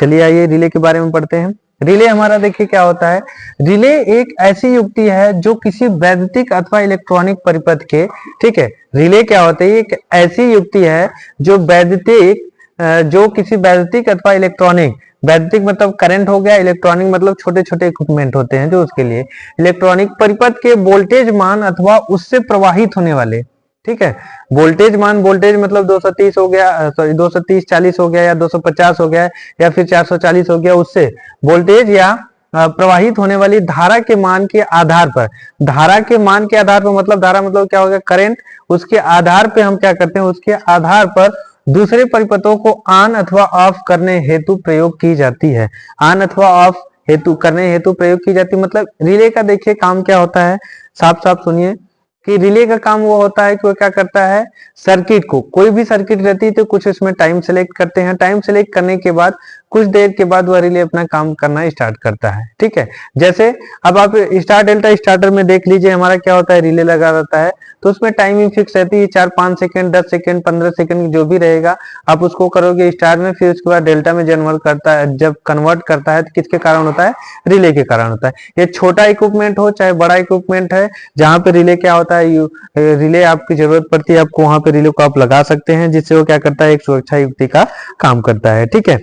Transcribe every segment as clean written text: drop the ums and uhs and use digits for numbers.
चलिए आइए रिले के बारे में पढ़ते हैं। रिले हमारा देखिए क्या होता है। रिले एक ऐसी युक्ति है जो किसी वैद्युतिक अथवा इलेक्ट्रॉनिक परिपथ के, ठीक है, रिले क्या होता है, एक ऐसी युक्ति है जो वैद्युतिक जो किसी वैद्युतिक अथवा इलेक्ट्रॉनिक, वैद्युतिक मतलब करंट हो गया, इलेक्ट्रॉनिक मतलब छोटे छोटे इक्विपमेंट होते हैं जो उसके लिए, इलेक्ट्रॉनिक परिपथ के वोल्टेज मान अथवा उससे प्रवाहित होने वाले, ठीक है, वोल्टेज मान, वोल्टेज मतलब 230 हो गया, सॉरी 230 40 हो गया या 250 हो गया या फिर 440 हो गया, उससे वोल्टेज या प्रवाहित होने वाली धारा के मान के आधार पर, धारा के मान के आधार पर मतलब धारा मतलब क्या हो गया, करंट, उसके आधार पे हम क्या करते हैं, उसके आधार पर दूसरे परिपथों को ऑन अथवा ऑफ करने हेतु प्रयोग की जाती है। ऑन अथवा ऑफ हेतु करने हेतु प्रयोग की जाती है। मतलब रिले का देखिए काम क्या होता है, साफ साफ सुनिए कि रिले का काम वो होता है कि वो क्या करता है, सर्किट को, कोई भी सर्किट रहती है तो कुछ इसमें टाइम सेलेक्ट करते हैं, टाइम सेलेक्ट करने के बाद कुछ देर के बाद वह रिले अपना काम करना स्टार्ट करता है, ठीक है। जैसे अब आप स्टार डेल्टा स्टार्टर में देख लीजिए हमारा क्या होता है, रिले लगा रहता है तो उसमें टाइमिंग फिक्स रहती है, 4-5 सेकंड, 10 सेकंड, 15 सेकंड जो भी रहेगा, आप उसको करोगे स्टार में, फिर उसके बाद डेल्टा में जनवर्ट करता है, जब कन्वर्ट करता है तो किसके कारण होता है, रिले के कारण होता है। ये छोटा इक्विपमेंट हो चाहे बड़ा इक्विपमेंट है, जहां पे रिले क्या होता है, रिले आपकी जरूरत पड़ती है आपको, वहां पे रिले को आप लगा सकते हैं, जिससे वो क्या करता है, एक सुरक्षा युक्ति का काम करता है, ठीक है,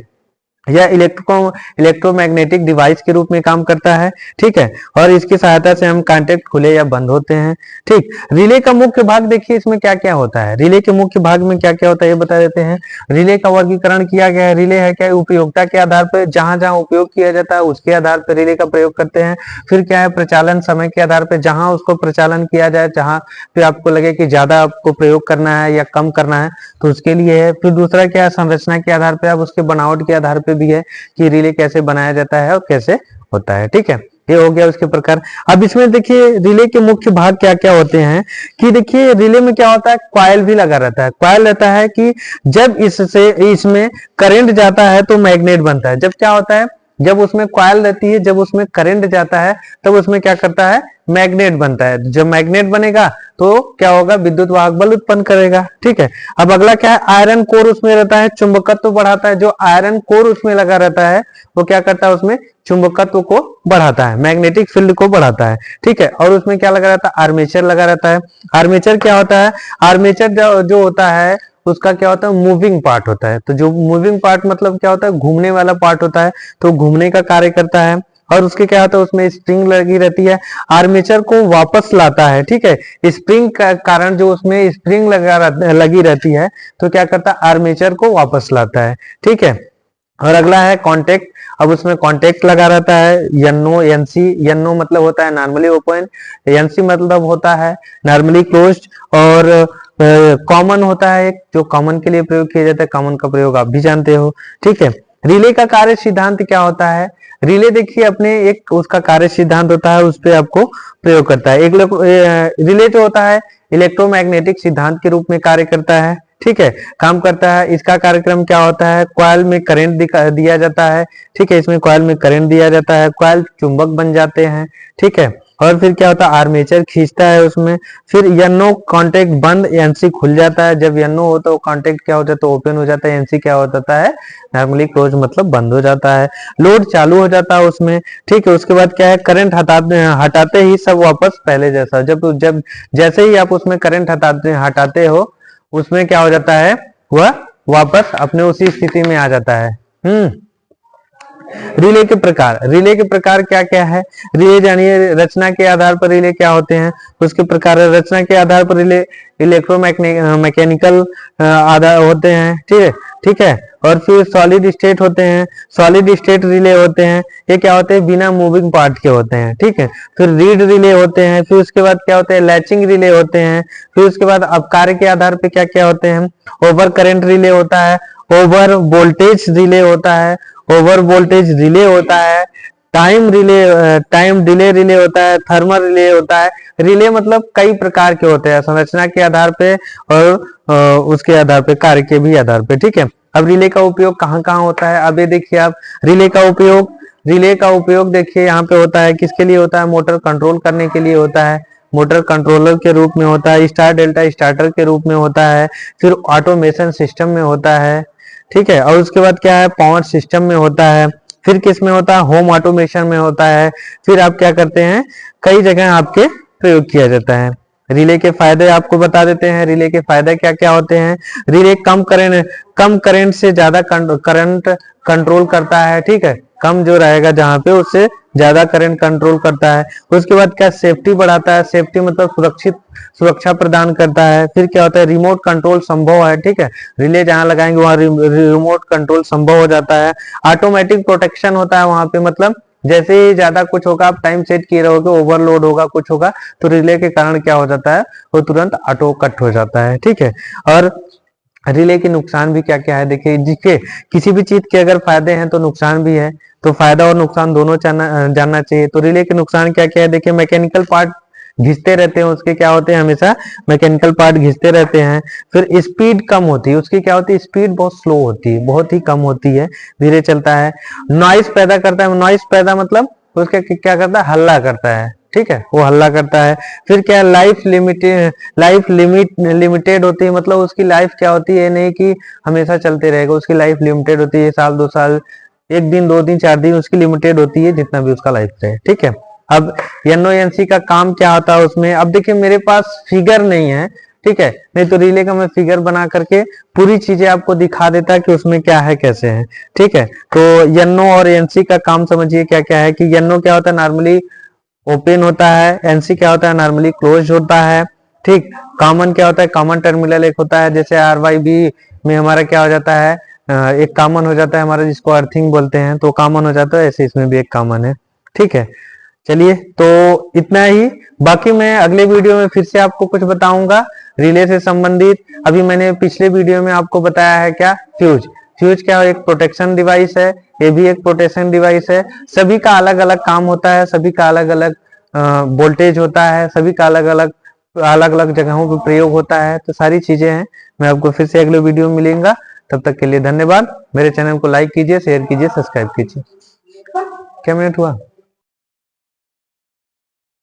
या इलेक्ट्रोमैग्नेटिक डिवाइस के रूप में काम करता है, ठीक है, और इसकी सहायता से हम कांटेक्ट खुले या बंद होते हैं, ठीक। रिले का मुख्य भाग देखिए इसमें क्या क्या होता है, रिले के मुख्य भाग में क्या क्या होता है ये बता देते हैं। रिले का वर्गीकरण किया गया है। रिले है क्या, उपयोगिता के आधार पर, जहां जहां उपयोग किया जाता है उसके आधार पर रिले का प्रयोग करते हैं। फिर क्या है, प्रचालन समय के आधार पर, जहां उसको प्रचालन किया जाए, जहां फिर आपको लगे कि ज्यादा आपको प्रयोग करना है या कम करना है तो उसके लिए है। फिर दूसरा क्या है, संरचना के आधार पर, अब उसके बनावट के आधार पर भी है कि रिले कैसे बनाया जाता है और कैसे होता है, ठीक है, ये हो गया उसके प्रकार। अब इसमें देखिए रिले के मुख्य भाग क्या क्या होते हैं कि देखिए रिले में क्या होता है, कॉइल भी लगा रहता है। कॉइल रहता है कि जब इसमें करंट जाता है तो मैग्नेट बनता है। जब क्या होता है, जब उसमें कॉइल रहती है, जब उसमें करंट जाता है तब उसमें क्या करता है, मैग्नेट बनता है। जब मैग्नेट बनेगा तो क्या होगा, विद्युत वाहक बल उत्पन्न करेगा, ठीक है। अब अगला क्या है, आयरन कोर उसमें रहता है, चुंबकत्व तो बढ़ाता है। जो आयरन कोर उसमें लगा रहता है वो क्या करता है, उसमें चुंबकत्व को बढ़ाता है, मैग्नेटिक फील्ड को बढ़ाता है, ठीक है। और उसमें क्या लगा रहता है, आर्मेचर लगा रहता है। आर्मेचर क्या होता है, आर्मेचर जो होता है उसका क्या होता है, मूविंग पार्ट होता है। तो जो मूविंग पार्ट मतलब क्या होता है, घूमने वाला पार्ट होता है, तो घूमने का कार्य करता है। और उसके क्या होता है, उसमें स्प्रिंग लगी रहती है, आर्मेचर को वापस लाता है, ठीक है। स्प्रिंग का कारण, जो उसमें स्प्रिंग लगी रहती है तो क्या करता है, आर्मेचर को वापस लाता है, ठीक है। और अगला है कांटेक्ट। अब उसमें कांटेक्ट लगा रहता है, एनओ एनसी। एनओ मतलब होता है नॉर्मली ओपन, एनसी मतलब होता है नॉर्मली क्लोज्ड, और कॉमन होता है एक, जो कॉमन के लिए प्रयोग किया जाता है। कॉमन का प्रयोग आप भी जानते हो, ठीक है। रिले का कार्य सिद्धांत क्या होता है, रिले देखिए अपने एक उसका कार्य सिद्धांत होता है, उस पर आपको प्रयोग करता है। एक रिले जो होता है इलेक्ट्रोमैग्नेटिक सिद्धांत के रूप में कार्य करता है, ठीक है, काम करता है। इसका कार्यक्रम क्या होता है, कॉइल में करंट दिया जाता है, ठीक है, इसमें कॉइल में करंट दिया जाता है, कॉइल चुंबक बन जाते हैं, ठीक है। और फिर क्या होता है, आर्मेचर खींचता है उसमें। फिर एनओ कांटेक्ट बंद, एनसी खुल जाता है। जब एनओ हो तो कांटेक्ट क्या होता है, तो ओपन हो जाता है। एनसी क्या हो जाता है, नॉर्मली क्लोज मतलब बंद हो जाता है। लोड चालू हो जाता है उसमें, ठीक है। उसके बाद क्या है, करंट हटाते ही सब वापस पहले जैसा, जब जैसे ही आप उसमें करंट हटाते हो उसमें क्या हो जाता है, वह वापस अपने उसी स्थिति में आ जाता है। रिले के प्रकार, रिले के प्रकार क्या क्या है, रिले जानिए। रचना के आधार पर रिले क्या होते हैं, उसके प्रकार। रचना के आधार पर रिले मैकेनिकल आधार होते हैं, ठीक है, ठीक है। और फिर सॉलिड स्टेट होते हैं, सॉलिड स्टेट रिले होते हैं। ये क्या होते हैं, बिना मूविंग पार्ट के होते हैं, ठीक है। फिर रीड रिले होते हैं। फिर उसके बाद क्या होते हैं, लैचिंग रिले होते हैं। फिर उसके बाद अब कार्य के आधार पे क्या क्या होते हैं, ओवर करंट रिले होता है, ओवर वोल्टेज रिले होता है, ओवर वोल्टेज रिले होता है, टाइम डिले रिले होता है, थर्मल रिले होता है। रिले मतलब कई प्रकार के होते हैं, संरचना के आधार पे और उसके आधार पे, कार्य के भी आधार पे, ठीक है। अब रिले का उपयोग कहाँ कहाँ होता है, अब ये देखिए आप, रिले का उपयोग देखिए यहाँ पे होता है, किसके लिए होता है, मोटर कंट्रोल करने के लिए होता है, मोटर कंट्रोलर के रूप में होता है, स्टार डेल्टा स्टार्टर के रूप में होता है, फिर ऑटोमेशन सिस्टम में होता है, ठीक है। और उसके बाद क्या है, पावर सिस्टम में होता है, फिर किस में होता है, होम ऑटोमेशन में होता है, फिर आप क्या करते हैं, कई जगह आपके प्रयोग किया जाता है। रिले के फायदे आपको बता देते हैं। रिले के फायदे क्या क्या होते हैं। रिले कम करंट से ज्यादा करंट कंट्रोल करता है, ठीक है। कम जो रहेगा जहां पे, उससे ज्यादा करंट कंट्रोल करता है। उसके बाद क्या, सेफ्टी बढ़ाता है। सेफ्टी मतलब सुरक्षा प्रदान करता है। फिर क्या होता है, रिमोट कंट्रोल संभव है, ठीक है। रिले जहां लगाएंगे वहां रिमोट कंट्रोल संभव हो जाता है। ऑटोमेटिक प्रोटेक्शन होता है वहां पे, मतलब जैसे ही ज्यादा कुछ होगा, आप टाइम सेट किए रहोगे, ओवरलोड होगा, कुछ होगा, तो रिले के कारण क्या हो जाता है, वो तुरंत ऑटो कट हो जाता है, ठीक है। और रिले के नुकसान भी क्या क्या है, देखिए किसी भी चीज के अगर फायदे हैं तो नुकसान भी है, तो फायदा और नुकसान दोनों जानना चाहिए। तो रिले के नुकसान क्या क्या है, देखिए मैकेनिकल पार्ट घिसते रहते हैं, उसके क्या होते हैं, हमेशा मैकेनिकल पार्ट घिसते रहते हैं। फिर स्पीड कम होती है उसकी, क्या होती है, स्पीड बहुत स्लो होती है, बहुत ही कम होती है, धीरे चलता है। नॉइस पैदा करता है। नॉइस पैदा मतलब उसका क्या करता है, हल्ला करता है, ठीक है, वो हल्ला करता है। फिर क्या, लाइफ लिमिटेड होती है, मतलब उसकी लाइफ क्या होती है, नहीं कि हमेशा चलते रहेगा, उसकी लाइफ लिमिटेड होती है, साल 2 साल, 1 दिन 2 दिन 4 दिन उसकी लिमिटेड होती है, जितना भी उसका लाइफ रहे, ठीक है। अब एनओएनसी का काम क्या होता है उसमें, अब देखिए मेरे पास फिगर नहीं है, ठीक है, नहीं तो रिले का मैं फिगर बना करके पूरी चीजें आपको दिखा देता कि उसमें क्या है, कैसे है, ठीक है। तो एनओ और एनसी का काम समझिए क्या क्या है, कि एनओ क्या होता है, नॉर्मली ओपन होता है। एनसी क्या होता है, नॉर्मली क्लोज होता है, ठीक। कॉमन क्या होता है, कॉमन टर्मिनल एक होता है, जैसे RYB में हमारा क्या हो जाता है, एक कॉमन हो जाता है हमारा, जिसको अर्थिंग बोलते हैं, तो कॉमन हो जाता है, ऐसे इसमें भी एक कॉमन है, ठीक है। चलिए, तो इतना ही। बाकी मैं अगले वीडियो में फिर से आपको कुछ बताऊंगा रिले से संबंधित। अभी मैंने पिछले वीडियो में आपको बताया है क्या, फ्यूज। फ्यूज क्या है, एक प्रोटेक्शन डिवाइस है, ये भी एक प्रोटेक्शन डिवाइस है। सभी का अलग अलग काम होता है, सभी का अलग अलग वोल्टेज होता है, सभी का अलग अलग जगहों पर प्रयोग होता है, तो सारी चीजें हैं। मैं आपको फिर से अगले वीडियो में मिलेंगे, तब तक के लिए धन्यवाद। मेरे चैनल को लाइक कीजिए, शेयर कीजिए, सब्सक्राइब कीजिए। क्या मिनट हुआ?